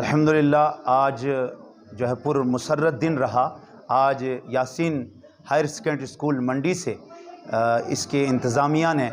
अल्हम्दुलिल्लाह आज जो है पुरमसर्रत दिन रहा। आज यासीन हायर सेकेंडरी स्कूल मंडी से इसके इंतज़ामिया ने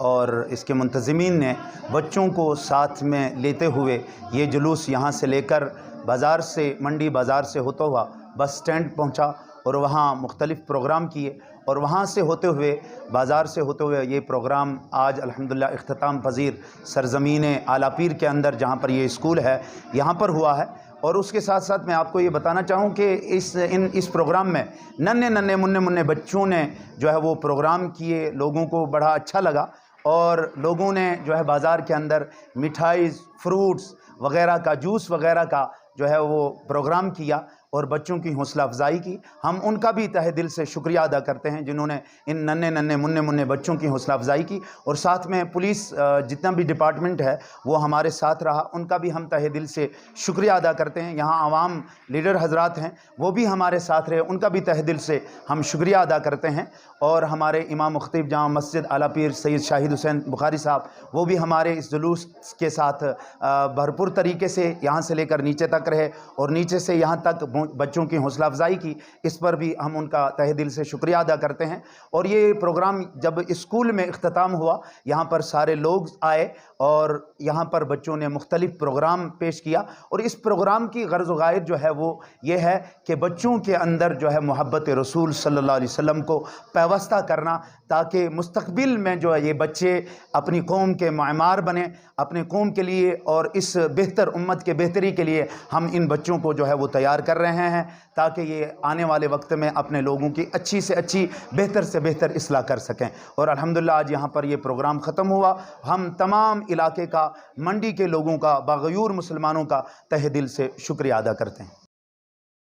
और इसके मुंतज़मीन ने बच्चों को साथ में लेते हुए ये जुलूस यहाँ से लेकर बाज़ार से मंडी बाज़ार से होता हुआ बस स्टैंड पहुँचा और वहाँ मुख्तलिफ़ प्रोग्राम किए और वहाँ से होते हुए बाज़ार से होते हुए ये प्रोग्राम आज अल्हम्दुलिल्लाह इख्तिताम पज़ीर सरज़मीन आलापीर के अंदर जहाँ पर ये स्कूल है यहाँ पर हुआ है। और उसके साथ साथ मैं आपको ये बताना चाहूँ कि इस प्रोग्राम में नन्हे मुन्ने बच्चों ने जो है वो प्रोग्राम किए, लोगों को बड़ा अच्छा लगा और लोगों ने जो है बाज़ार के अंदर मिठाई, फ्रूट्स वग़ैरह का, जूस वग़ैरह का जो है वो प्रोग्राम किया और बच्चों की हौसला अफजाई की। हम उनका भी तहे दिल से शुक्रिया अदा करते हैं जिन्होंने इन नन्हे मुन्ने बच्चों की हौसला अफजाई की। और साथ में पुलिस जितना भी डिपार्टमेंट है वो हमारे साथ रहा, उनका भी हम तहे दिल से शुक्रिया अदा करते हैं। यहाँ आवाम लीडर हजरात हैं वो भी हमारे साथ रहे, उनका भी तहे दिल से हम शुक्रिया अदा करते हैं। और हमारे इमाम मुख्तिब जामा मस्जिद आलापीर सैयद शाहिद हुसैन बुखारी साहब वो भी हमारे इस जुलूस के साथ भरपूर तरीके से यहाँ से लेकर नीचे तक रहे और नीचे से यहाँ तक बच्चों की हौसला अफजाई की। इस पर भी हम उनका तहे दिल से शुक्रिया अदा करते हैं। और ये प्रोग्राम जब स्कूल में इख्तिताम हुआ यहाँ पर सारे लोग आए और यहाँ पर बच्चों ने मुख्तलिफ़ प्रोग्राम पेश किया। और इस प्रोग्राम की गर्ज़ व गायत जो है वो ये है कि बच्चों के अंदर जो है मोहब्बत रसूल सल्लल्लाहु अलैहि वसल्लम को पैवस्ता करना, ताकि मुस्तक़बिल में जो है ये बच्चे अपनी कौम के मामार बने, अपने कौम के लिए और इस बेहतर उम्मत के बेहतरी के लिए हम इन बच्चों को जो है वो तैयार कर रहे हैं ताकि ये आने वाले वक्त में अपने लोगों की अच्छी से अच्छी, बेहतर से बेहतर इस्लाह कर सकें। और अल्हम्दुलिल्लाह आज यहाँ पर ये प्रोग्राम ख़त्म हुआ। हम तमाम इलाके का, मंडी के लोगों का, बाग़यूर मुसलमानों का तहे दिल से शुक्रिया अदा करते हैं।